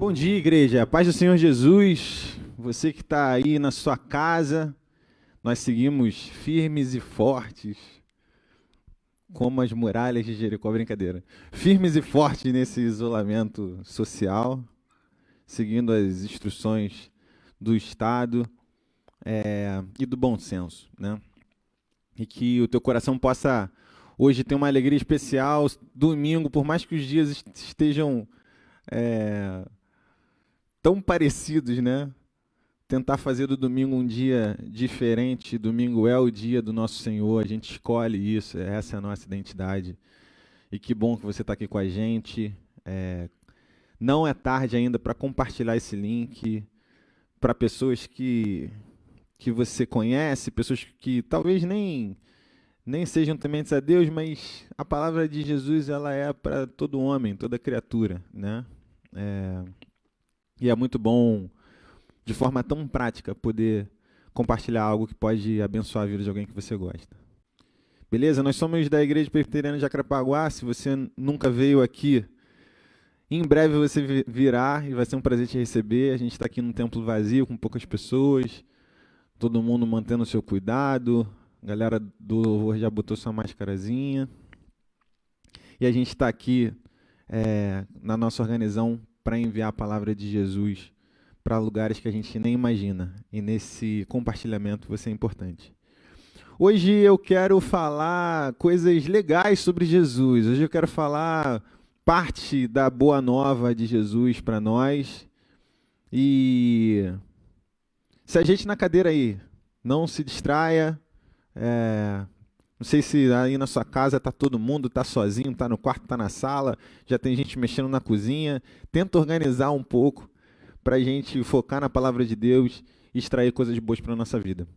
Bom dia, igreja. A paz do Senhor Jesus. Você que está aí na sua casa, nós seguimos firmes e fortes, como as muralhas de Jericó. Brincadeira. Firmes e fortes nesse isolamento social, seguindo as instruções do Estado e do bom senso, né? E que o teu coração possa hoje ter uma alegria especial, domingo, por mais que os dias estejam tão parecidos, né? Tentar fazer do domingo um dia diferente. Domingo é o dia do nosso Senhor, a gente escolhe isso, essa é a nossa identidade. E que bom que você está aqui com a gente. Não é tarde ainda para compartilhar esse link para pessoas que você conhece, pessoas que talvez nem sejam tementes a Deus, mas a palavra de Jesus ela é para todo homem, toda criatura, né? E é muito bom, de forma tão prática, poder compartilhar algo que pode abençoar a vida de alguém que você gosta. Beleza? Nós somos da Igreja Presbiteriana de Jacarepaguá. Se você nunca veio aqui, em breve você virá e vai ser um prazer te receber. A gente está aqui num templo vazio, com poucas pessoas, todo mundo mantendo o seu cuidado. A galera do louvor já botou sua máscarazinha. E a gente está aqui na nossa organização para enviar a palavra de Jesus para lugares que a gente nem imagina. E nesse compartilhamento você é importante. Hoje eu quero falar coisas legais sobre Jesus. Hoje eu quero falar parte da boa nova de Jesus para nós. E se a gente na cadeira aí não se distraia, não sei se aí na sua casa está todo mundo, está sozinho, está no quarto, está na sala, já tem gente mexendo na cozinha. Tenta organizar um pouco para a gente focar na palavra de Deus e extrair coisas boas para a nossa vida.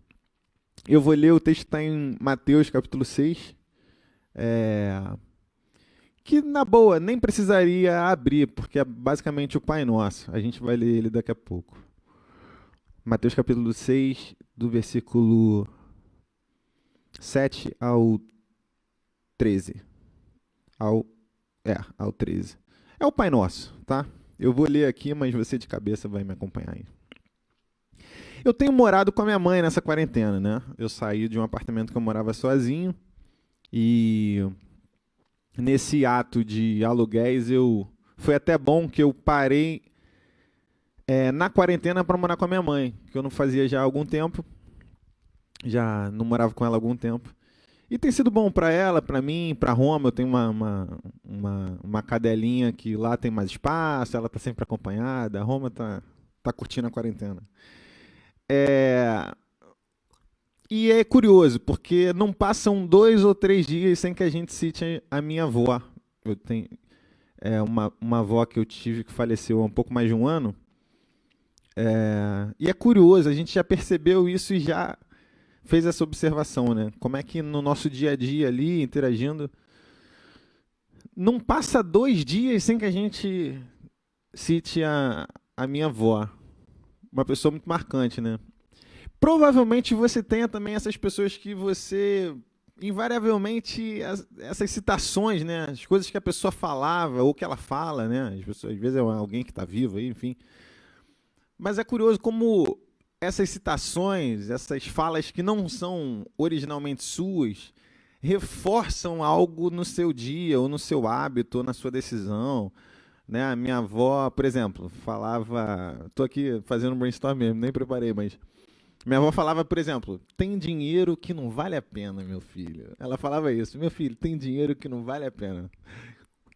Eu vou ler, o texto está em Mateus capítulo 6, que na boa nem precisaria abrir, porque é basicamente o Pai Nosso. A gente vai ler ele daqui a pouco. Mateus capítulo 6, do versículo 7 ao 13. Ao 13. É o Pai Nosso, tá? Eu vou ler aqui, mas você de cabeça vai me acompanhar aí. Eu tenho morado com a minha mãe nessa quarentena, né? Eu saí de um apartamento que eu morava sozinho e nesse ato de aluguéis foi até bom que eu parei na quarentena para morar com a minha mãe, que eu não fazia já há algum tempo, já não morava com ela há algum tempo. E tem sido bom para ela, para mim, para Roma. Eu tenho uma cadelinha que lá tem mais espaço, ela está sempre acompanhada. A Roma tá curtindo a quarentena. E é curioso, porque não passam 2 ou 3 dias sem que a gente cite a minha avó. Eu tenho uma avó que eu tive que faleceu há um pouco mais de um ano. E é curioso, a gente já percebeu isso e já fez essa observação, né? Como é que no nosso dia a dia ali, interagindo, não passa 2 dias sem que a gente cite a minha avó. Uma pessoa muito marcante, né? Provavelmente você tenha também essas pessoas que você, invariavelmente, essas citações, né? As coisas que a pessoa falava ou que ela fala, né? As pessoas, às vezes é alguém que está vivo aí, enfim. Mas é curioso como essas citações, essas falas que não são originalmente suas, reforçam algo no seu dia, ou no seu hábito, ou na sua decisão. Né? A minha avó, por exemplo, falava... Estou aqui fazendo um brainstorm mesmo, nem preparei, mas... Minha avó falava, por exemplo, tem dinheiro que não vale a pena, meu filho. Ela falava isso, meu filho, tem dinheiro que não vale a pena.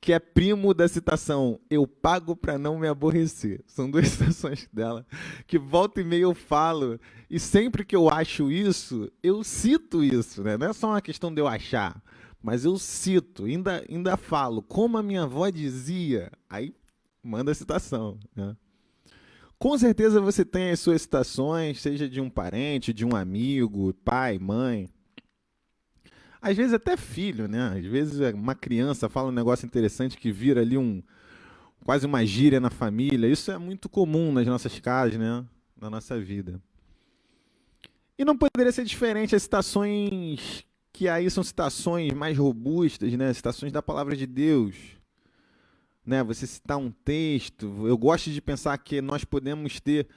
Que é primo da citação, eu pago para não me aborrecer. São 2 citações dela, que volta e meia eu falo, e sempre que eu acho isso, eu cito isso, né? Não é só uma questão de eu achar, mas eu cito, ainda falo, como a minha avó dizia, aí manda a citação, né? Com certeza você tem as suas citações, seja de um parente, de um amigo, pai, mãe. Às vezes até filho, né? Às vezes uma criança fala um negócio interessante que vira ali quase uma gíria na família. Isso é muito comum nas nossas casas, né? Na nossa vida. E não poderia ser diferente as citações que aí são citações mais robustas, né? Citações da palavra de Deus. né? Você citar um texto. Eu gosto de pensar que nós podemos ter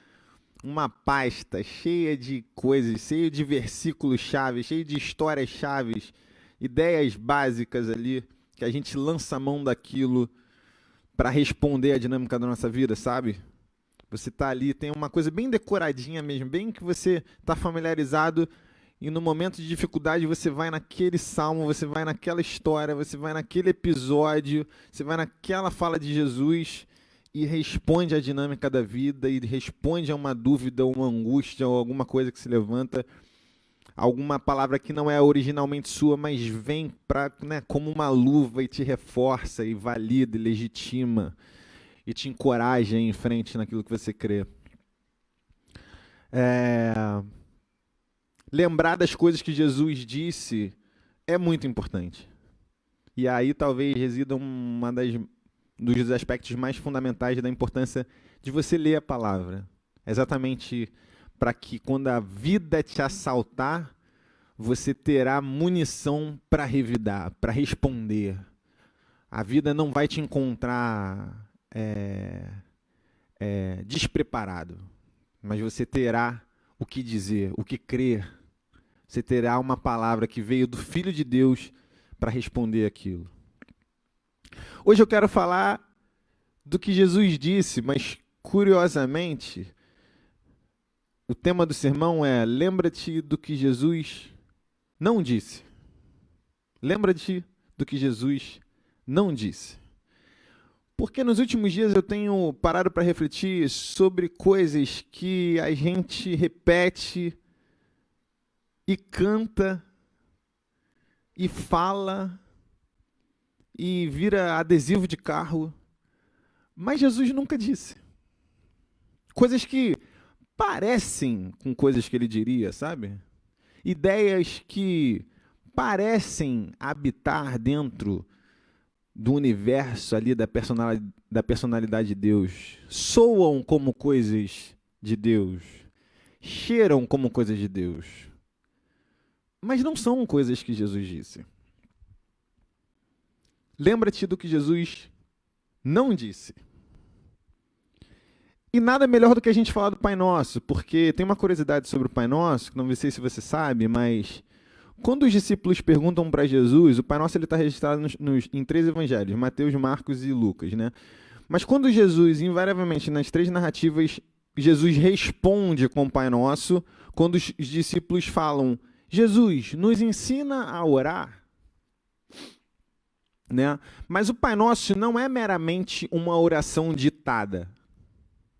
uma pasta cheia de coisas, cheia de versículos chaves, cheia de histórias chaves, ideias básicas ali, que a gente lança a mão daquilo para responder à dinâmica da nossa vida, sabe? Você está ali, tem uma coisa bem decoradinha mesmo, bem que você está familiarizado e no momento de dificuldade você vai naquele salmo, você vai naquela história, você vai naquele episódio, você vai naquela fala de Jesus e responde à dinâmica da vida e responde a uma dúvida, uma angústia ou alguma coisa que se levanta, alguma palavra que não é originalmente sua, mas vem né, como uma luva e te reforça e valida e legitima e te encoraja em frente naquilo que você crê. Lembrar das coisas que Jesus disse é muito importante. E aí talvez resida dos aspectos mais fundamentais da importância de você ler a palavra. Exatamente para que quando a vida te assaltar, você terá munição para revidar, para responder. A vida não vai te encontrar despreparado, mas você terá o que dizer, o que crer. Você terá uma palavra que veio do Filho de Deus para responder aquilo. Hoje eu quero falar do que Jesus disse, mas curiosamente, o tema do sermão é: lembra-te do que Jesus não disse. Lembra-te do que Jesus não disse. Porque nos últimos dias eu tenho parado para refletir sobre coisas que a gente repete e canta e fala e vira adesivo de carro, mas Jesus nunca disse. Coisas que parecem com coisas que ele diria, sabe? Ideias que parecem habitar dentro do universo ali da personalidade de Deus, soam como coisas de Deus, cheiram como coisas de Deus, mas não são coisas que Jesus disse. Lembra-te do que Jesus não disse. E nada melhor do que a gente falar do Pai Nosso, porque tem uma curiosidade sobre o Pai Nosso, que não sei se você sabe, mas quando os discípulos perguntam para Jesus, o Pai Nosso está registrado em 3 evangelhos, Mateus, Marcos e Lucas, né? Mas quando Jesus, invariavelmente nas 3 narrativas, Jesus responde com o Pai Nosso, quando os discípulos falam: Jesus, nos ensina a orar. Né? Mas o Pai Nosso não é meramente uma oração ditada.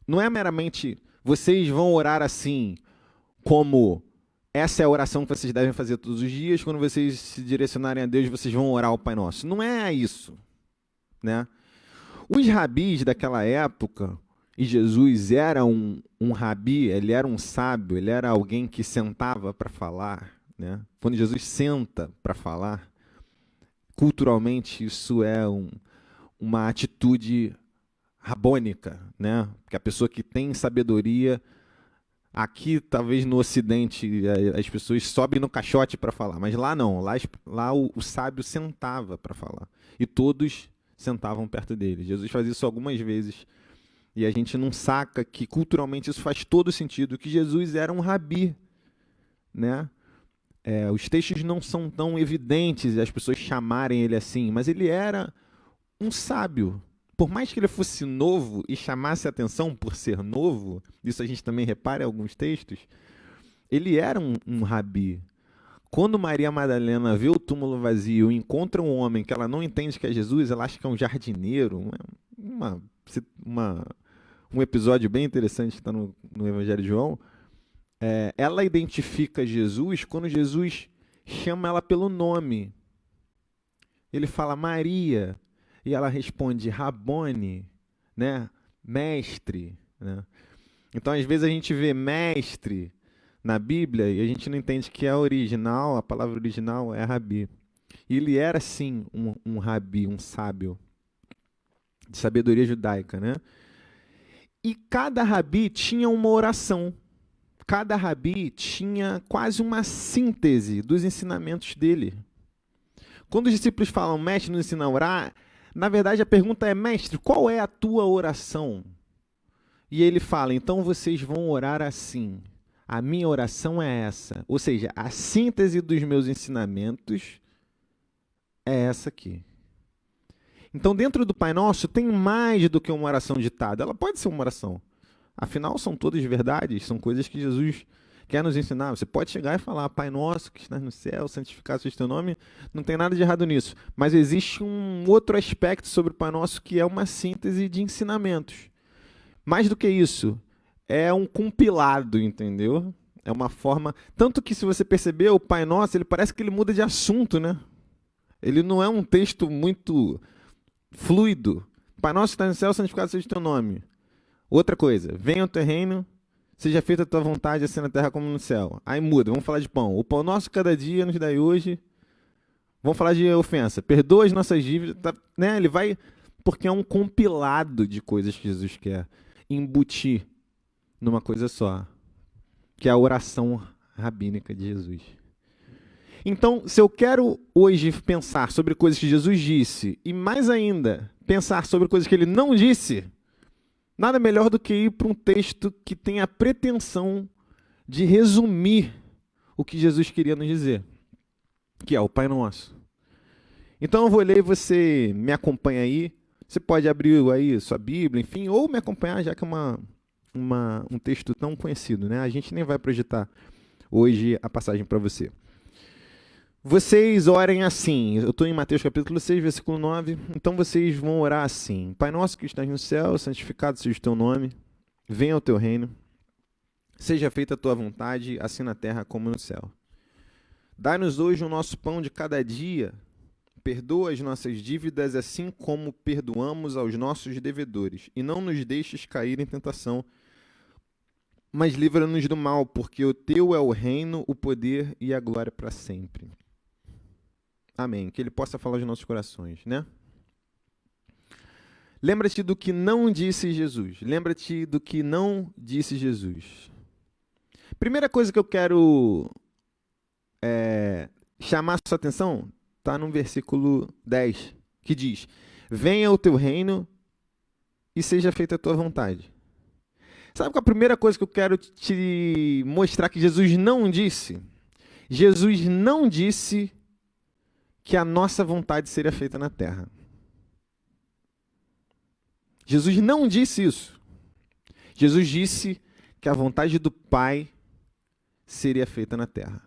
Não é meramente vocês vão orar assim, como essa é a oração que vocês devem fazer todos os dias, quando vocês se direcionarem a Deus, vocês vão orar ao Pai Nosso. Não é isso. Né? Os rabis daquela época, e Jesus era um rabi, ele era um sábio, ele era alguém que sentava para falar. Né? Quando Jesus senta para falar, culturalmente isso é uma atitude rabônica, né? Porque a pessoa que tem sabedoria, aqui talvez no Ocidente as pessoas sobem no caixote para falar, mas lá não, lá o sábio sentava para falar e todos sentavam perto dele. Jesus faz isso algumas vezes e a gente não saca que culturalmente isso faz todo sentido, que Jesus era um rabi, né? Os textos não são tão evidentes as pessoas chamarem ele assim, mas ele era um sábio. Por mais que ele fosse novo e chamasse a atenção por ser novo, isso a gente também repara em alguns textos, ele era um rabi. Quando Maria Madalena vê o túmulo vazio e encontra um homem que ela não entende que é Jesus, ela acha que é um jardineiro, um episódio bem interessante que está no Evangelho de João. Ela identifica Jesus quando Jesus chama ela pelo nome. Ele fala Maria e ela responde Rabone, né? Mestre. Né? Então, às vezes a gente vê mestre na Bíblia e a gente não entende que é original, a palavra original é rabi. E ele era, sim, um rabi, um sábio de sabedoria judaica. Né? E cada rabi tinha uma oração. Cada rabi tinha quase uma síntese dos ensinamentos dele. Quando os discípulos falam, mestre, nos ensina a orar, Na verdade, a pergunta é, mestre, qual é a tua oração? E ele fala, então vocês vão orar assim. A minha oração é essa. Ou seja, a síntese dos meus ensinamentos é essa aqui. Então, dentro do Pai Nosso, tem mais do que uma oração ditada. Ela pode ser uma oração. Afinal, são todas verdades, são coisas que Jesus quer nos ensinar. Você pode chegar e falar, Pai Nosso que estás no céu, santificado seja o teu nome. Não tem nada de errado nisso. Mas existe um outro aspecto sobre o Pai Nosso que é uma síntese de ensinamentos. Mais do que isso, é um compilado, entendeu? É uma forma... Tanto que, se você perceber, o Pai Nosso, ele parece que ele muda de assunto, né? Ele não é um texto muito fluido. Pai Nosso que está no céu, santificado seja o teu nome. Outra coisa, venha o teu reino, seja feita a tua vontade, assim na terra como no céu. Aí muda, vamos falar de pão. O pão nosso cada dia nos dai hoje. Vamos falar de ofensa. Perdoa as nossas dívidas. Tá, né? Ele vai... Porque é um compilado de coisas que Jesus quer embutir numa coisa só, que é a oração rabínica de Jesus. Então, se eu quero hoje pensar sobre coisas que Jesus disse, e mais ainda, pensar sobre coisas que ele não disse, nada melhor do que ir para um texto que tem a pretensão de resumir o que Jesus queria nos dizer, que é o Pai Nosso. Então eu vou ler e você me acompanha aí. Você pode abrir aí sua Bíblia, enfim, ou me acompanhar, já que é um texto tão conhecido, né? A gente nem vai projetar hoje a passagem para você. Vocês orem assim, eu estou em Mateus capítulo 6, versículo 9, então vocês vão orar assim: Pai nosso que estás no céu, santificado seja o teu nome, venha o teu reino, seja feita a tua vontade, assim na terra como no céu. Dai-nos hoje o nosso pão de cada dia, perdoa as nossas dívidas assim como perdoamos aos nossos devedores, e não nos deixes cair em tentação, mas livra-nos do mal, porque o teu é o reino, o poder e a glória para sempre. Amém. Que ele possa falar aos nossos corações, né? Lembra-te do que não disse Jesus. Lembra-te do que não disse Jesus. Primeira coisa que eu quero chamar a sua atenção está no versículo 10, que diz: venha o teu reino e seja feita a tua vontade. Sabe qual é a primeira coisa que eu quero te mostrar que Jesus não disse? Jesus não disse que a nossa vontade seria feita na terra. Jesus não disse isso. Jesus disse que a vontade do Pai seria feita na terra.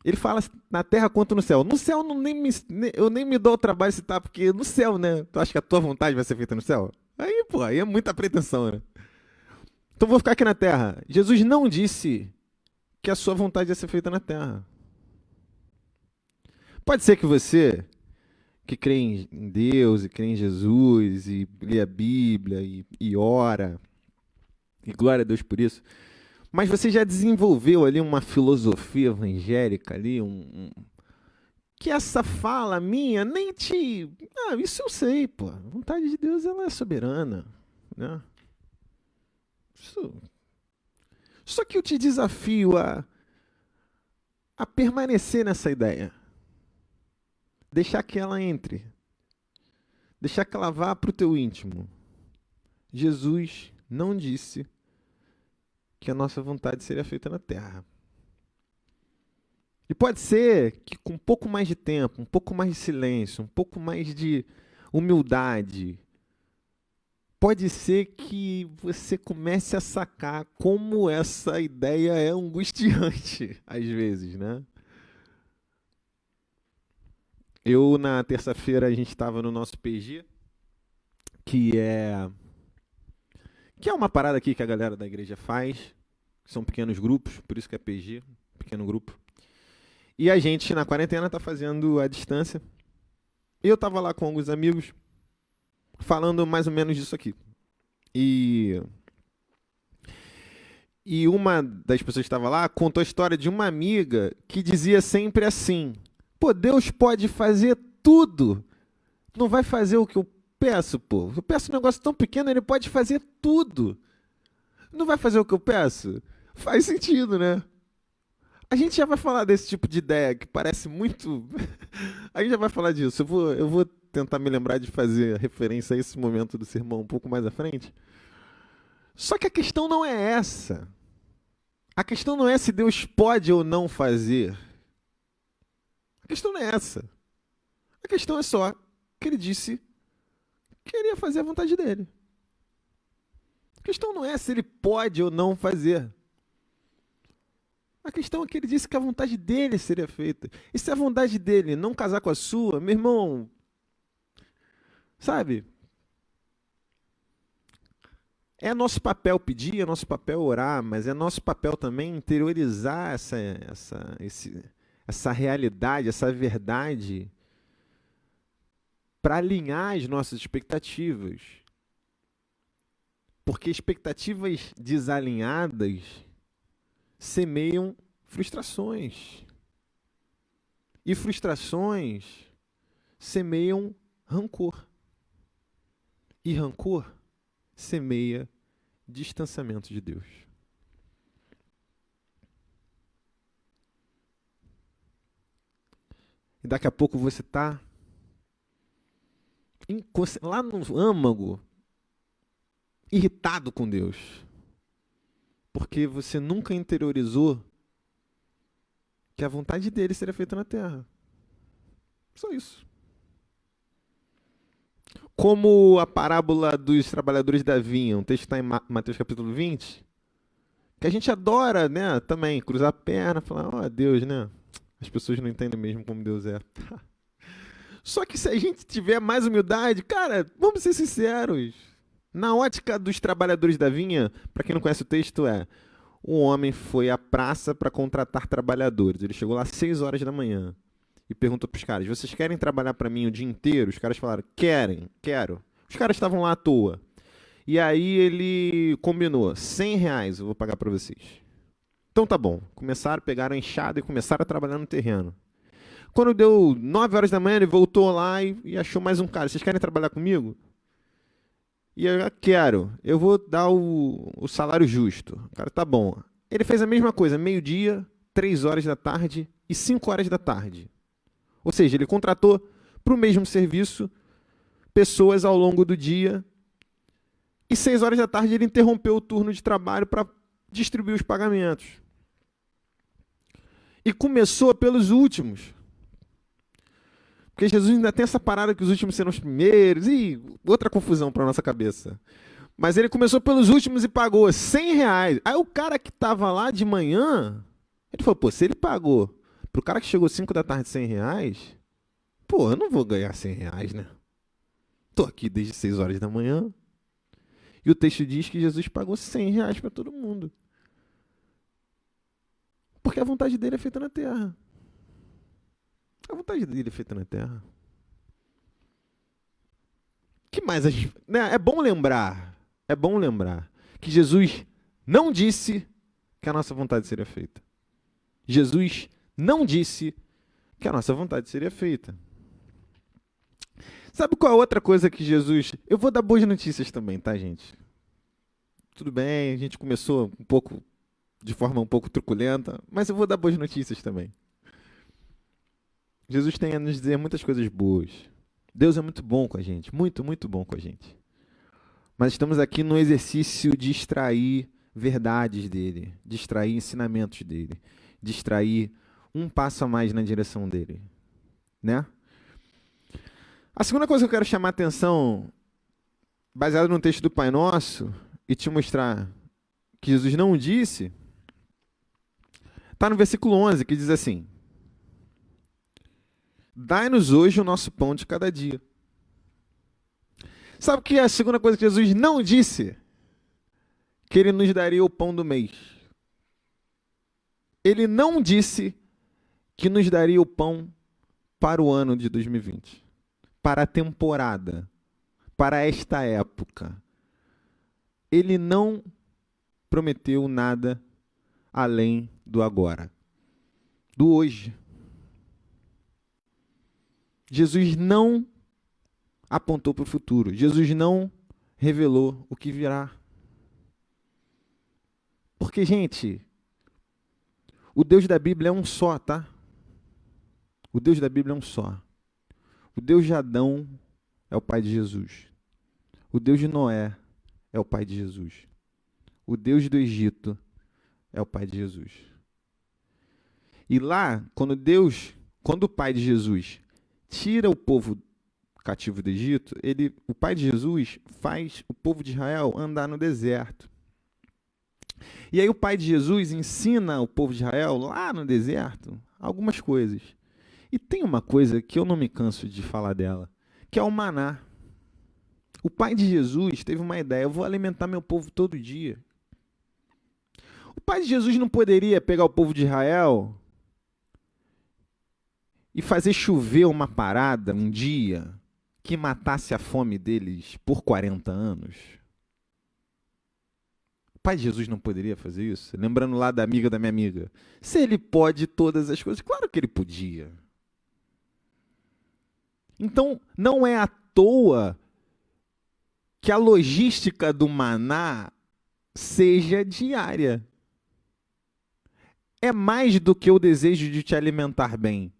Ele fala na terra quanto no céu. No céu eu nem me dou o trabalho de citar, porque no céu, né? Tu acha que a tua vontade vai ser feita no céu? Aí, pô, aí é muita pretensão, né? Então vou ficar aqui na terra. Jesus não disse que a sua vontade ia ser feita na terra. Pode ser que você, que crê em Deus, e crê em Jesus, e lê a Bíblia, e ora, e glória a Deus por isso, mas você já desenvolveu ali uma filosofia evangélica ali, que essa fala minha nem te... isso eu sei, pô. A vontade de Deus, ela é soberana, né? Só que eu te desafio a permanecer nessa ideia. Deixar que ela entre. Deixar que ela vá para o teu íntimo. Jesus não disse que a nossa vontade seria feita na terra. E pode ser que com um pouco mais de tempo, um pouco mais de silêncio, um pouco mais de humildade, pode ser que você comece a sacar como essa ideia é angustiante, às vezes, né? Na terça-feira, a gente estava no nosso PG, que é uma parada aqui que a galera da igreja faz, que são pequenos grupos, por isso que é PG, pequeno grupo. E a gente, na quarentena, está fazendo à distância. E eu estava lá com alguns amigos, falando mais ou menos disso aqui. E uma das pessoas que estava lá contou a história de uma amiga que dizia sempre assim: pô, Deus pode fazer tudo. Não vai fazer o que eu peço, pô. Eu peço um negócio tão pequeno, ele pode fazer tudo. Não vai fazer o que eu peço? Faz sentido, né? A gente já vai falar desse tipo de ideia que parece muito. A gente já vai falar disso. Eu vou tentar me lembrar de fazer referência a esse momento do sermão um pouco mais à frente. Só que a questão não é essa. A questão não é se Deus pode ou não fazer. A questão não é essa. A questão é só que ele disse que queria fazer a vontade dele. A questão não é se ele pode ou não fazer. A questão é que ele disse que a vontade dele seria feita. E se a vontade dele não casar com a sua, meu irmão, sabe? É nosso papel pedir, é nosso papel orar, mas é nosso papel também interiorizar essa realidade, essa verdade, para alinhar as nossas expectativas. Porque expectativas desalinhadas semeiam frustrações. E frustrações semeiam rancor. E rancor semeia distanciamento de Deus. E daqui a pouco você está lá no âmago, irritado com Deus. Porque você nunca interiorizou que a vontade dele seria feita na terra. Só isso. Como a parábola dos trabalhadores da vinha, um texto que está em Mateus capítulo 20, que a gente adora, né, também, cruzar a perna, falar, ó, Deus, né? As pessoas não entendem mesmo como Deus é. Só que se a gente tiver mais humildade, cara, vamos ser sinceros. Na ótica dos trabalhadores da vinha, para quem não conhece o texto, um homem foi à praça para contratar trabalhadores. Ele chegou lá às 6 horas da manhã e perguntou para os caras, vocês querem trabalhar para mim o dia inteiro? Os caras falaram, quero. Os caras estavam lá à toa. E aí ele combinou, R$100 eu vou pagar para vocês. Então tá bom. Começaram, pegaram a enxada e começaram a trabalhar no terreno. Quando deu 9 horas da manhã, ele voltou lá e achou mais um cara. Vocês querem trabalhar comigo? E eu quero. Eu vou dar o salário justo. O cara, tá bom. Ele fez a mesma coisa, meio-dia, 3 horas da tarde e 5 horas da tarde. Ou seja, ele contratou para o mesmo serviço pessoas ao longo do dia e 6 horas da tarde ele interrompeu o turno de trabalho para distribuir os pagamentos. E começou pelos últimos. Porque Jesus ainda tem essa parada que os últimos serão os primeiros. E outra confusão para nossa cabeça. Mas ele começou pelos últimos e pagou R$100. Aí o cara que estava lá de manhã, ele falou, pô, se ele pagou pro cara que chegou 5 da tarde R$100, pô, eu não vou ganhar R$100, né? Tô aqui desde 6 horas da manhã. E o texto diz que Jesus pagou R$100 para todo mundo. Porque a vontade dele é feita na terra. A vontade dele é feita na terra. Que mais a gente... né? É bom lembrar que Jesus não disse que a nossa vontade seria feita. Jesus não disse que a nossa vontade seria feita. Sabe qual é a outra coisa que Jesus... Eu vou dar boas notícias também, tá, gente? Tudo bem, a gente começou de forma um pouco truculenta, mas eu vou dar boas notícias também. Jesus tem a nos dizer muitas coisas boas. Deus é muito bom com a gente, muito, muito bom com a gente. Mas estamos aqui no exercício de extrair verdades dele, de extrair ensinamentos dele, de extrair um passo a mais na direção dele, né? A segunda coisa que eu quero chamar a atenção, baseado no texto do Pai Nosso, e te mostrar que Jesus não disse, está no versículo 11, que diz assim, dai-nos hoje o nosso pão de cada dia. Sabe o que é a segunda coisa que Jesus não disse? Que ele nos daria o pão do mês. Ele não disse que nos daria o pão para o ano de 2020. Para a temporada. Para esta época. Ele não prometeu nada além do agora. Do hoje. Jesus não apontou para o futuro. Jesus não revelou o que virá. Porque, gente, O Deus da Bíblia é um só, tá? O Deus da Bíblia é um só. O Deus de Adão é o pai de Jesus. O Deus de Noé é o pai de Jesus. O Deus do Egito é o pai de Jesus. E lá, quando o pai de Jesus tira o povo cativo do Egito, o pai de Jesus faz o povo de Israel andar no deserto. E aí o pai de Jesus ensina o povo de Israel, lá no deserto, algumas coisas. E tem uma coisa que eu não me canso de falar dela, que é o maná. O pai de Jesus teve uma ideia: eu vou alimentar meu povo todo dia. O pai de Jesus não poderia pegar o povo de Israel e fazer chover uma parada, um dia, que matasse a fome deles por 40 anos? O pai de Jesus não poderia fazer isso? Lembrando lá da amiga da minha amiga. Se ele pode todas as coisas, claro que ele podia. Então, não é à toa que a logística do maná seja diária. É mais do que o desejo de te alimentar bem.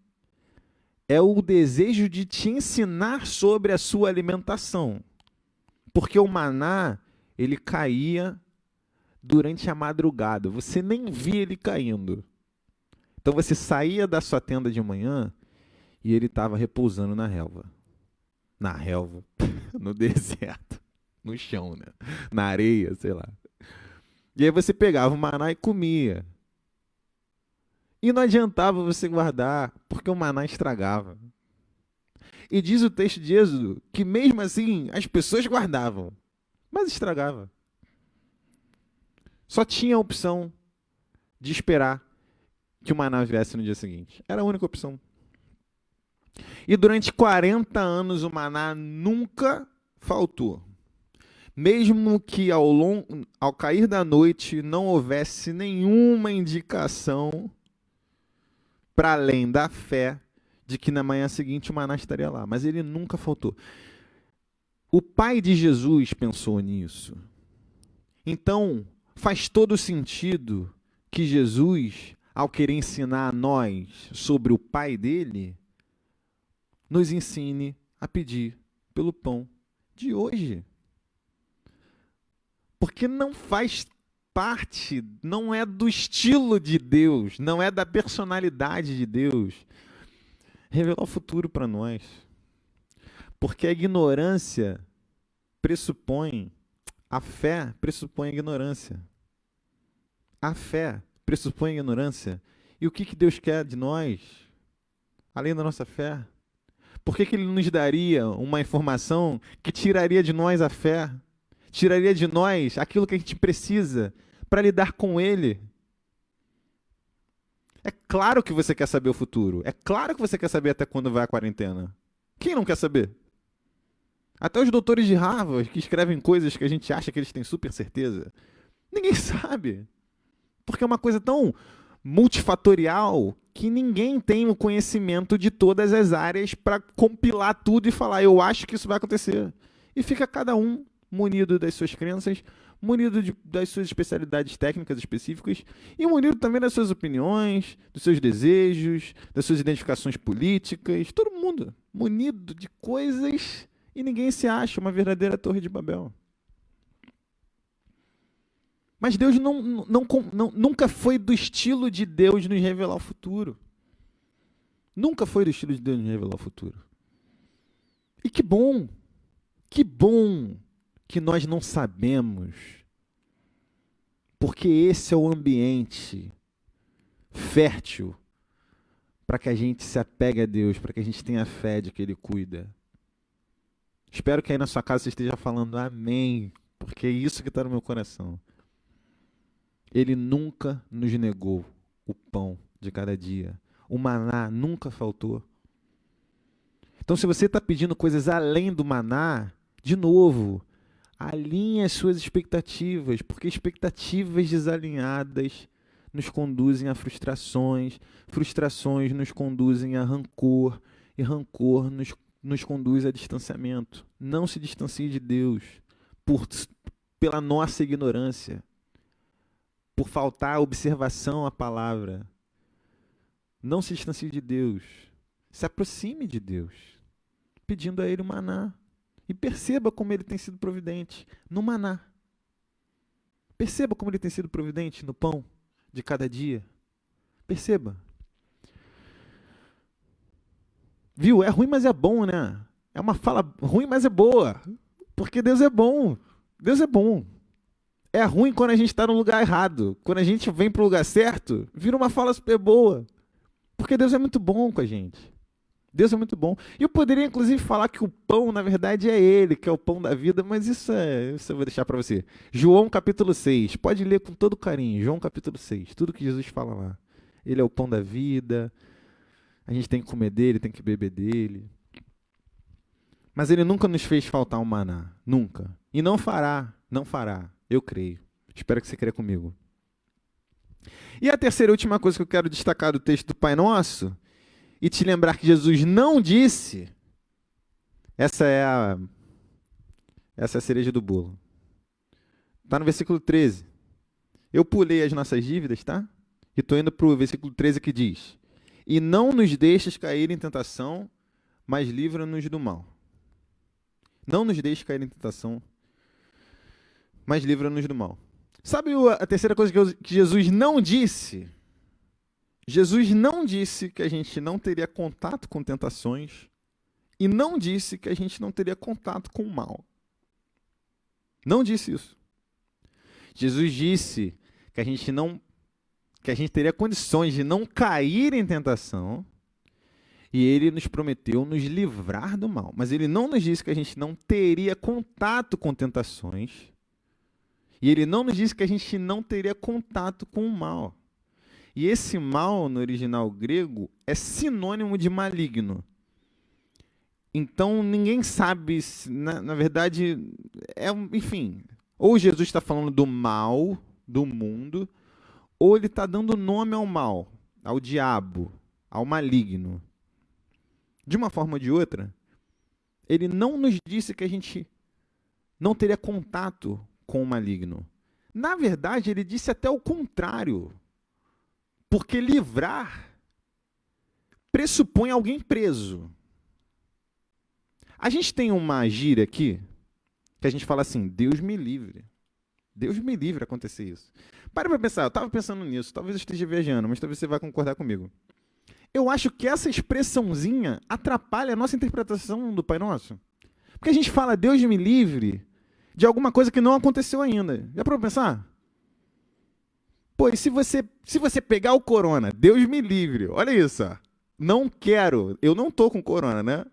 É o desejo de te ensinar sobre a sua alimentação. Porque o maná, ele caía durante a madrugada. Você nem via ele caindo. Então você saía da sua tenda de manhã e ele estava repousando na relva. Na relva, no deserto, no chão, né? Na areia, sei lá. E aí você pegava o maná e comia. E não adiantava você guardar, porque o maná estragava. E diz o texto de Êxodo que mesmo assim as pessoas guardavam, mas estragava. Só tinha a opção de esperar que o maná viesse no dia seguinte. Era a única opção. E durante 40 anos o maná nunca faltou. Mesmo que ao cair da noite não houvesse nenhuma indicação para além da fé de que na manhã seguinte o maná estaria lá. Mas ele nunca faltou. O pai de Jesus pensou nisso. Então, faz todo sentido que Jesus, ao querer ensinar a nós sobre o pai dele, nos ensine a pedir pelo pão de hoje. Porque não faz parte, não é do estilo de Deus, não é da personalidade de Deus revelar o futuro para nós. Porque a ignorância pressupõe, a fé pressupõe a ignorância. A fé pressupõe a ignorância. E o que Deus quer de nós, além da nossa fé? Por que Ele nos daria uma informação que tiraria de nós a fé? Tiraria de nós aquilo que a gente precisa para lidar com Ele? É claro que você quer saber o futuro. É claro que você quer saber até quando vai a quarentena. Quem não quer saber? Até os doutores de Harvard que escrevem coisas que a gente acha que eles têm super certeza. Ninguém sabe. Porque é uma coisa tão multifatorial que ninguém tem o conhecimento de todas as áreas para compilar tudo e falar: eu acho que isso vai acontecer. E fica cada um munido das suas crenças, munido das suas especialidades técnicas específicas e munido também das suas opiniões, dos seus desejos, das suas identificações políticas. Todo mundo munido de coisas e ninguém se acha uma verdadeira Torre de Babel. Mas Deus nunca foi do estilo de Deus nos revelar o futuro. Nunca foi do estilo de Deus nos revelar o futuro. E que bom que nós não sabemos, porque esse é o ambiente fértil para que a gente se apegue a Deus, para que a gente tenha fé de que Ele cuida. Espero que aí na sua casa você esteja falando amém, porque é isso que está no meu coração. Ele nunca nos negou o pão de cada dia. O maná nunca faltou. Então, se você está pedindo coisas além do maná, de novo, alinhe as suas expectativas, porque expectativas desalinhadas nos conduzem a frustrações, frustrações nos conduzem a rancor, e rancor nos conduz a distanciamento. Não se distancie de Deus pela nossa ignorância, por faltar observação à palavra. Não se distancie de Deus. Se aproxime de Deus, pedindo a Ele o maná. E perceba como Ele tem sido providente no maná. Perceba como Ele tem sido providente no pão de cada dia. Perceba. Viu? É ruim, mas é bom, né? É uma fala ruim, mas é boa. Porque Deus é bom. Deus é bom. É ruim quando a gente está no lugar errado. Quando a gente vem para o lugar certo, vira uma fala super boa. Porque Deus é muito bom com a gente. Deus é muito bom. E eu poderia, inclusive, falar que o pão, na verdade, é Ele, que é o pão da vida, mas isso eu vou deixar para você. João capítulo 6. Pode ler com todo carinho. João capítulo 6. Tudo que Jesus fala lá. Ele é o pão da vida. A gente tem que comer dele, tem que beber dele. Mas Ele nunca nos fez faltar um maná. Nunca. E não fará. Não fará. Eu creio. Espero que você creia comigo. E a terceira e última coisa que eu quero destacar do texto do Pai Nosso, e te lembrar que Jesus não disse, essa é a cereja do bolo. Está no versículo 13. Eu pulei as nossas dívidas, tá? E estou indo para o versículo 13 que diz: e não nos deixes cair em tentação, mas livra-nos do mal. Não nos deixes cair em tentação, mas livra-nos do mal. Sabe a terceira coisa que Jesus não disse? Jesus não disse que a gente não teria contato com tentações e não disse que a gente não teria contato com o mal. Não disse isso. Jesus disse que a gente teria condições de não cair em tentação e Ele nos prometeu nos livrar do mal. Mas Ele não nos disse que a gente não teria contato com tentações e Ele não nos disse que a gente não teria contato com o mal. E esse mal, no original grego, é sinônimo de maligno. Então, ninguém sabe, na verdade, enfim, ou Jesus está falando do mal, do mundo, ou ele está dando nome ao mal, ao diabo, ao maligno. De uma forma ou de outra, ele não nos disse que a gente não teria contato com o maligno. Na verdade, ele disse até o contrário. Porque livrar pressupõe alguém preso. A gente tem uma gíria aqui, que a gente fala assim, Deus me livre. Deus me livre acontecer isso. Para pensar, eu estava pensando nisso, talvez eu esteja viajando, mas talvez você vai concordar comigo. Eu acho que essa expressãozinha atrapalha a nossa interpretação do Pai Nosso. Porque a gente fala Deus me livre de alguma coisa que não aconteceu ainda. Já para pensar? Pô, e se você pegar o corona, Deus me livre, olha isso, ó. Não quero, eu não tô com corona, né?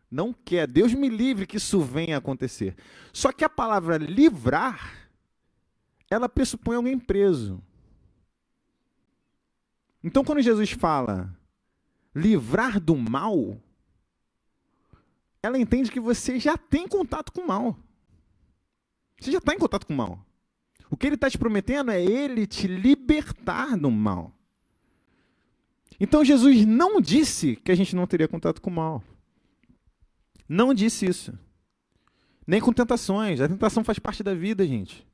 Não quero, Deus me livre que isso venha a acontecer. Só que a palavra livrar, ela pressupõe alguém preso. Então, quando Jesus fala livrar do mal, ela entende que você já tem contato com o mal. Você já está em contato com o mal. O que ele está te prometendo é ele te libertar do mal. Então Jesus não disse que a gente não teria contato com o mal. Não disse isso. Nem com tentações. A tentação faz parte da vida, gente.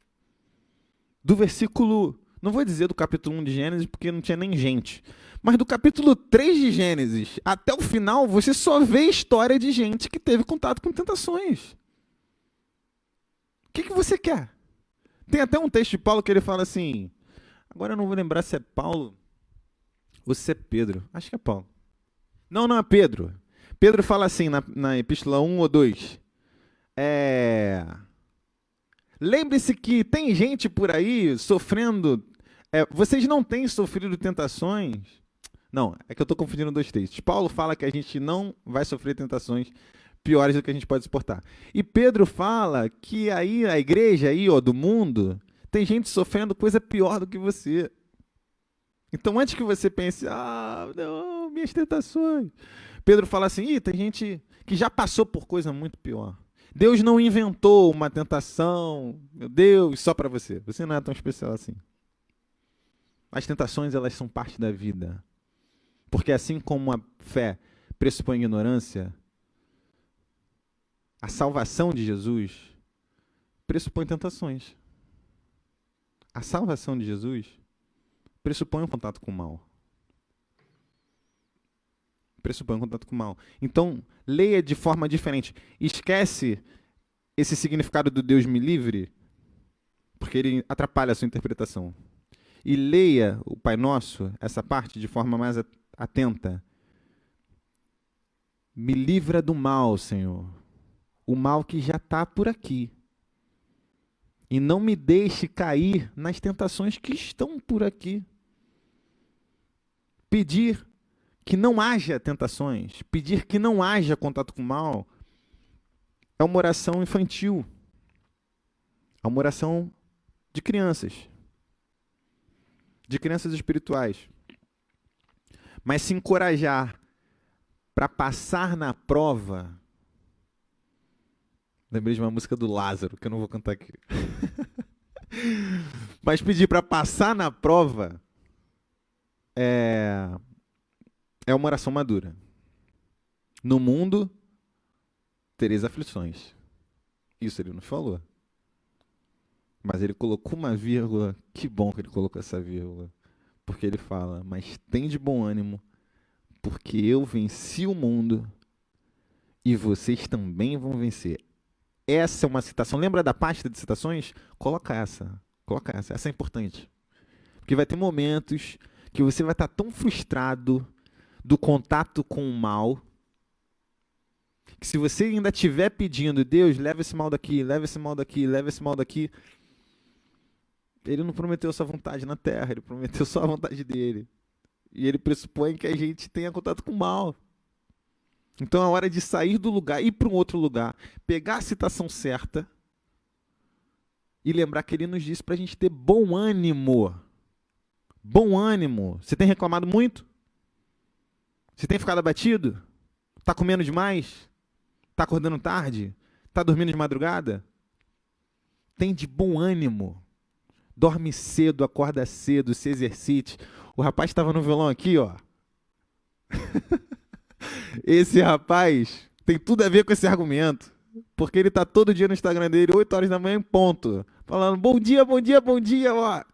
Do versículo, não vou dizer do capítulo 1 de Gênesis, porque não tinha nem gente. Mas do capítulo 3 de Gênesis até o final, você só vê história de gente que teve contato com tentações. O que você quer? Tem até um texto de Paulo que ele fala assim, agora eu não vou lembrar se é Paulo ou se é Pedro. Acho que é Paulo. Não é Pedro. Pedro fala assim na epístola 1 ou 2. Lembre-se que tem gente por aí sofrendo... vocês não têm sofrido tentações... Não, é que eu estou confundindo dois textos. Paulo fala que a gente não vai sofrer tentações piores do que a gente pode suportar. E Pedro fala que aí a igreja aí, do mundo, tem gente sofrendo coisa pior do que você. Então, antes que você pense, não, minhas tentações. Pedro fala assim, tem gente que já passou por coisa muito pior. Deus não inventou uma tentação, meu Deus, só para você. Você não é tão especial assim. As tentações, elas são parte da vida. Porque assim como a fé pressupõe ignorância, a salvação de Jesus pressupõe tentações. A salvação de Jesus pressupõe um contato com o mal. Pressupõe um contato com o mal. Então, leia de forma diferente. Esquece esse significado do Deus me livre, porque ele atrapalha a sua interpretação. E leia o Pai Nosso, essa parte, de forma mais atenta. Me livra do mal, Senhor. O mal que já está por aqui. E não me deixe cair nas tentações que estão por aqui. Pedir que não haja tentações, pedir que não haja contato com o mal, é uma oração infantil. É uma oração de crianças espirituais. Mas se encorajar para passar na prova. Lembrei de uma música do Lázaro, que eu não vou cantar aqui. Mas pedir para passar na prova é uma oração madura. No mundo tereis aflições. Isso ele não falou. Mas ele colocou uma vírgula. Que bom que ele colocou essa vírgula. Porque ele fala, mas tem de bom ânimo, porque eu venci o mundo e vocês também vão vencer. Essa é uma citação. Lembra da pasta de citações? Coloca essa. Essa é importante. Porque vai ter momentos que você vai estar tão frustrado do contato com o mal, que se você ainda estiver pedindo, Deus, leva esse mal daqui, leva esse mal daqui, leva esse mal daqui, ele não prometeu sua vontade na terra, ele prometeu só a vontade dele. E ele pressupõe que a gente tenha contato com o mal. Então é hora de sair do lugar, ir para um outro lugar, pegar a citação certa e lembrar que ele nos disse para a gente ter bom ânimo. Bom ânimo. Você tem reclamado muito? Você tem ficado abatido? Está comendo demais? Está acordando tarde? Está dormindo de madrugada? Tem de bom ânimo. Dorme cedo, acorda cedo, se exercite. O rapaz estava no violão aqui, ó. Esse rapaz tem tudo a ver com esse argumento. Porque ele está todo dia no Instagram dele, 8 horas da manhã em ponto. Falando, bom dia, bom dia, bom dia, ó.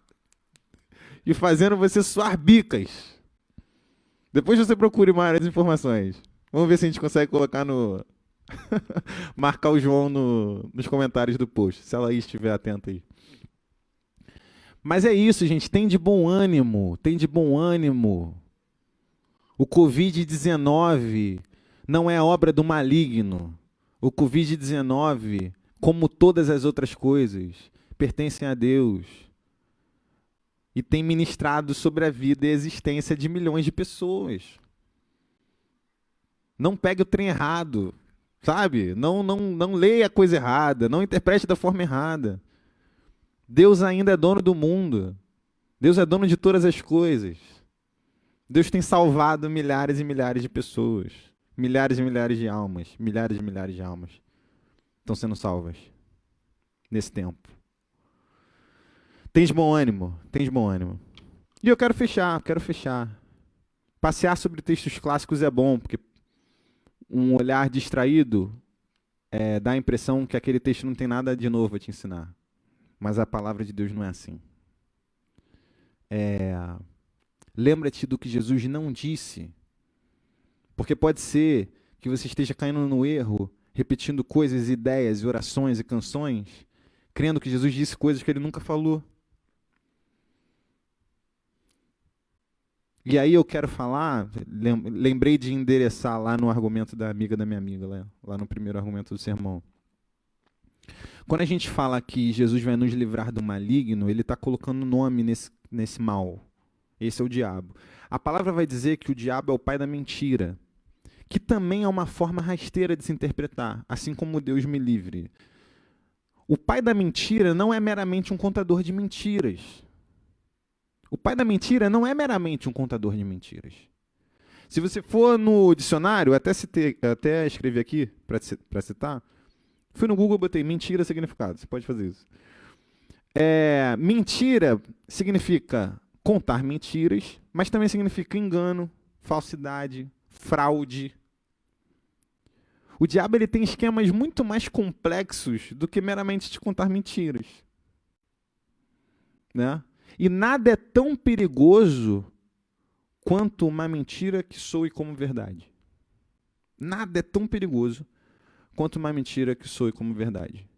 E fazendo você suar bicas. Depois você procure mais informações. Vamos ver se a gente consegue colocar no... marcar o João nos comentários do post, se ela estiver atenta aí. Mas é isso, gente. Tem de bom ânimo. Tem de bom ânimo. O Covid-19 não é obra do maligno. O Covid-19, como todas as outras coisas, pertencem a Deus. E tem ministrado sobre a vida e a existência de milhões de pessoas. Não pegue o trem errado, sabe? Não leia a coisa errada, não interprete da forma errada. Deus ainda é dono do mundo. Deus é dono de todas as coisas. Deus tem salvado milhares e milhares de pessoas. Milhares e milhares de almas. Milhares e milhares de almas estão sendo salvas nesse tempo. Tens bom ânimo? Tens bom ânimo. E eu quero fechar. Passear sobre textos clássicos é bom, porque um olhar distraído dá a impressão que aquele texto não tem nada de novo a te ensinar. Mas a palavra de Deus não é assim. Lembra-te do que Jesus não disse. Porque pode ser que você esteja caindo no erro, repetindo coisas, ideias, orações e canções, crendo que Jesus disse coisas que ele nunca falou. E aí eu quero falar, lembrei de endereçar lá no argumento da amiga da minha amiga, lá no primeiro argumento do sermão. Quando a gente fala que Jesus vai nos livrar do maligno, ele está colocando nome nesse mal. Esse é o diabo. A palavra vai dizer que o diabo é o pai da mentira, que também é uma forma rasteira de se interpretar, assim como Deus me livre. O pai da mentira não é meramente um contador de mentiras. O pai da mentira não é meramente um contador de mentiras. Se você for no dicionário, até escrevi aqui para citar, fui no Google, botei mentira significado. Você pode fazer isso. Mentira significa contar mentiras, mas também significa engano, falsidade, fraude. O diabo ele tem esquemas muito mais complexos do que meramente te contar mentiras. Né? E nada é tão perigoso quanto uma mentira que soe como verdade. Nada é tão perigoso quanto uma mentira que soe como verdade.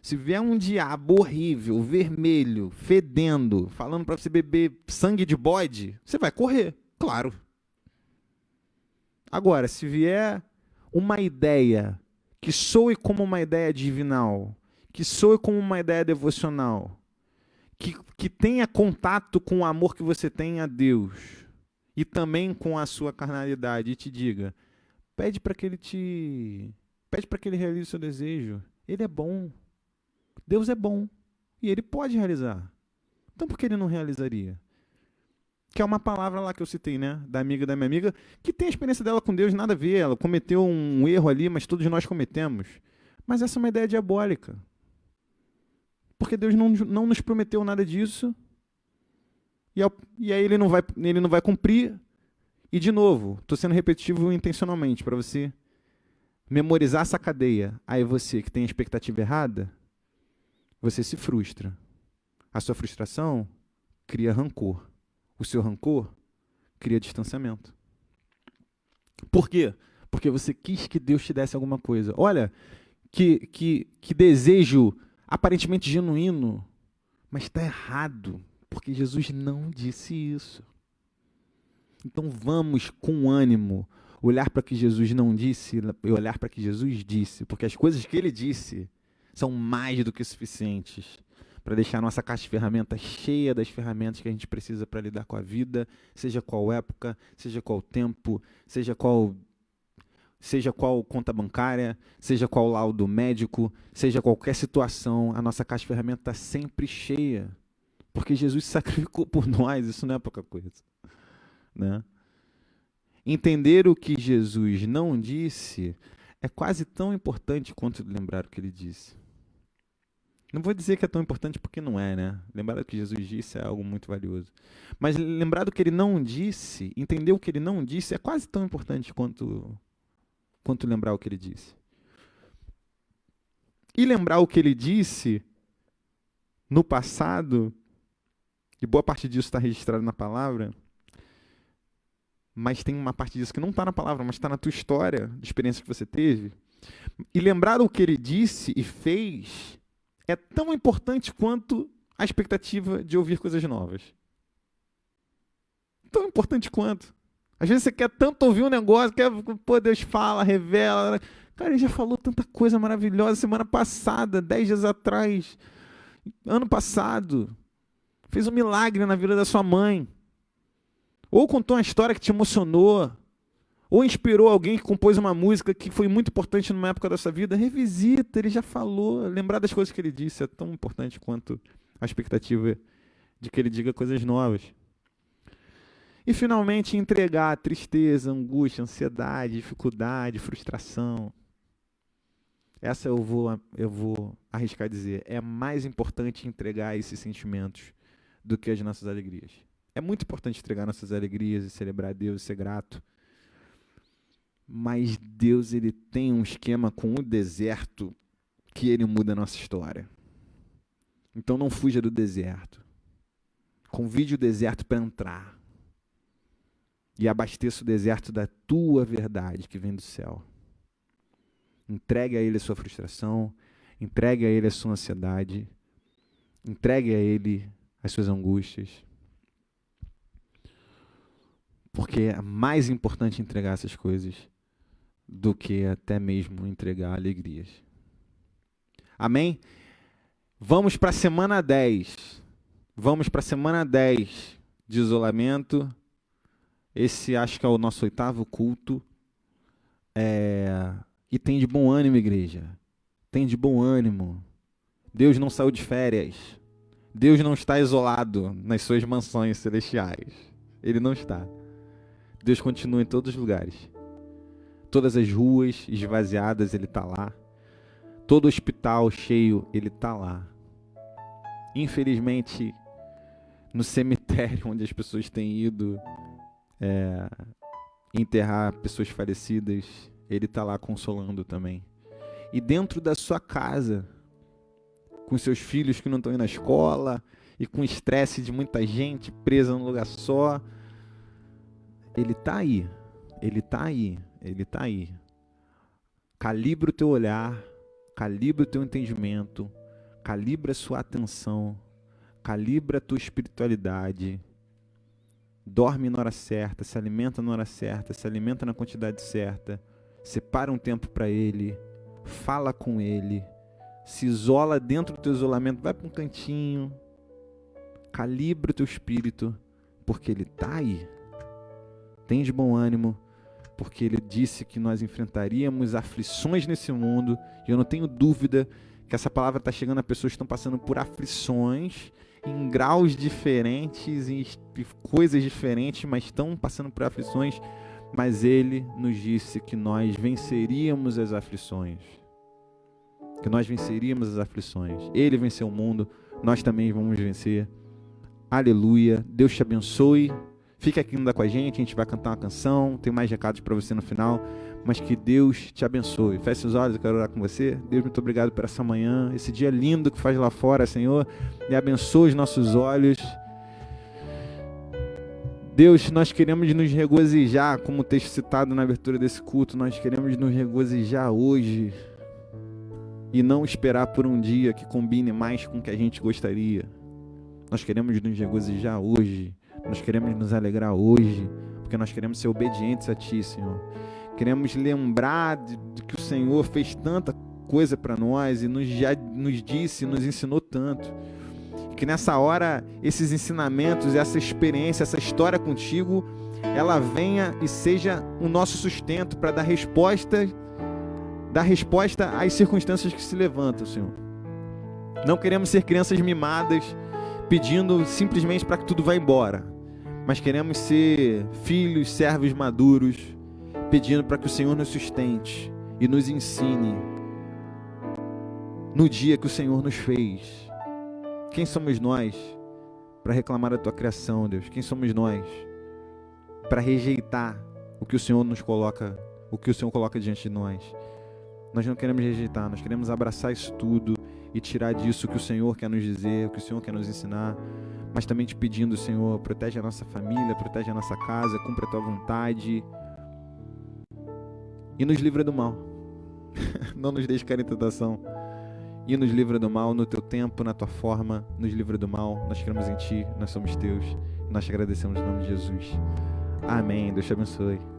Se vier um diabo horrível, vermelho, fedendo, falando para você beber sangue de bode, você vai correr, claro. Agora, se vier uma ideia que soe como uma ideia divinal, que soe como uma ideia devocional, que tenha contato com o amor que você tem a Deus e também com a sua carnalidade, e te diga, pede para que ele realize o seu desejo. Ele é bom. Deus é bom. E ele pode realizar. Então por que ele não realizaria? Que é uma palavra lá que eu citei, né? Da amiga da minha amiga, que tem a experiência dela com Deus, nada a ver. Ela cometeu um erro ali, mas todos nós cometemos. Mas essa é uma ideia diabólica. Porque Deus não nos prometeu nada disso. E aí ele não vai cumprir. E, de novo, estou sendo repetitivo intencionalmente para você memorizar essa cadeia. Aí você que tem a expectativa errada, você se frustra. A sua frustração cria rancor. O seu rancor cria distanciamento. Por quê? Porque você quis que Deus te desse alguma coisa. Olha, que desejo aparentemente genuíno, mas está errado, porque Jesus não disse isso. Então vamos com ânimo olhar para o que Jesus não disse e olhar para o que Jesus disse, porque as coisas que ele disse são mais do que suficientes para deixar a nossa caixa de ferramentas cheia das ferramentas que a gente precisa para lidar com a vida, seja qual época, seja qual tempo, seja qual conta bancária, seja qual laudo médico, seja qualquer situação, a nossa caixa de ferramentas está sempre cheia, porque Jesus se sacrificou por nós, isso não é pouca coisa. Né? Entender o que Jesus não disse é quase tão importante quanto lembrar o que ele disse. Não vou dizer que é tão importante porque não é, né? Lembrar o que Jesus disse é algo muito valioso. Mas lembrar do que ele não disse, entender o que ele não disse é quase tão importante quanto lembrar o que ele disse. E lembrar o que ele disse no passado, e boa parte disso está registrado na palavra, mas tem uma parte disso que não está na palavra, mas está na tua história, de experiência que você teve. E lembrar o que ele disse e fez é tão importante quanto a expectativa de ouvir coisas novas. Tão importante quanto. Às vezes você quer tanto ouvir um negócio, pô, Deus fala, revela. Cara, ele já falou tanta coisa maravilhosa semana passada, 10 dias atrás, ano passado. Fez um milagre na vida da sua mãe. Ou contou uma história que te emocionou, ou inspirou alguém que compôs uma música que foi muito importante numa época da sua vida. Revisita, ele já falou. Lembrar das coisas que ele disse é tão importante quanto a expectativa de que ele diga coisas novas. E, finalmente, entregar tristeza, angústia, ansiedade, dificuldade, frustração. Essa eu vou arriscar dizer, é mais importante entregar esses sentimentos do que as nossas alegrias. É muito importante entregar nossas alegrias e celebrar a Deus e ser grato. Mas Deus, ele tem um esquema com o deserto que ele muda a nossa história. Então não fuja do deserto. Convide o deserto para entrar. E abasteça o deserto da tua verdade que vem do céu. Entregue a ele a sua frustração, entregue a ele a sua ansiedade, entregue a ele as suas angústias. Porque é mais importante entregar essas coisas do que até mesmo entregar alegrias. Amém? Vamos para a semana 10. Vamos para a semana 10 de isolamento. Esse acho que é o nosso 8º culto. E tem de bom ânimo, igreja. Tem de bom ânimo. Deus não saiu de férias. Deus não está isolado nas suas mansões celestiais. Ele não está. Deus continua em todos os lugares. Todas as ruas esvaziadas, Ele está lá. Todo hospital cheio, Ele está lá. Infelizmente, no cemitério onde as pessoas têm ido enterrar pessoas falecidas, Ele está lá consolando também. E dentro da sua casa, com seus filhos que não estão indo na escola, e com o estresse de muita gente presa num lugar só, Ele está aí, Ele está aí, Ele está aí. calibra o teu olhar, calibra o teu entendimento, calibra a sua atenção, calibra a tua espiritualidade. Dorme na hora certa, se alimenta na hora certa, se alimenta na quantidade certa, separa um tempo para Ele, fala com Ele, se isola dentro do teu isolamento, vai para um cantinho, calibra o teu espírito, porque Ele está aí. Tem de bom ânimo, porque Ele disse que nós enfrentaríamos aflições nesse mundo, e eu não tenho dúvida que essa palavra está chegando a pessoas que estão passando por aflições, em graus diferentes, em coisas diferentes, mas estão passando por aflições, mas Ele nos disse que nós venceríamos as aflições. Que nós venceríamos as aflições. Ele venceu o mundo, nós também vamos vencer. Aleluia. Deus te abençoe. Fica aqui ainda com a gente vai cantar uma canção, tem mais recados para você no final, mas que Deus te abençoe. Feche os olhos, eu quero orar com você. Deus, muito obrigado por essa manhã, esse dia lindo que faz lá fora, Senhor, e abençoe os nossos olhos. Deus, nós queremos nos regozijar, como o texto citado na abertura desse culto, nós queremos nos regozijar hoje e não esperar por um dia que combine mais com o que a gente gostaria. Nós queremos nos regozijar hoje. Nós queremos nos alegrar hoje, porque nós queremos ser obedientes a Ti, Senhor. Queremos lembrar de que o Senhor fez tanta coisa para nós e já nos disse, nos ensinou tanto. E que nessa hora, esses ensinamentos, essa experiência, essa história contigo, ela venha e seja o nosso sustento para dar resposta às circunstâncias que se levantam, Senhor. Não queremos ser crianças mimadas, pedindo simplesmente para que tudo vá embora. Mas queremos ser filhos, servos maduros, pedindo para que o Senhor nos sustente e nos ensine no dia que o Senhor nos fez. Quem somos nós para reclamar da Tua criação, Deus? Quem somos nós para rejeitar o que o Senhor nos coloca, o que o Senhor coloca diante de nós? Nós não queremos rejeitar, nós queremos abraçar isso tudo e tirar disso o que o Senhor quer nos dizer, o que o Senhor quer nos ensinar, mas também te pedindo, Senhor, protege a nossa família, protege a nossa casa, cumpre a Tua vontade e nos livra do mal. Não nos deixe cair em tentação e nos livra do mal no Teu tempo, na Tua forma, nos livra do mal. Nós cremos em Ti, nós somos Teus e nós te agradecemos em nome de Jesus. Amém. Deus te abençoe.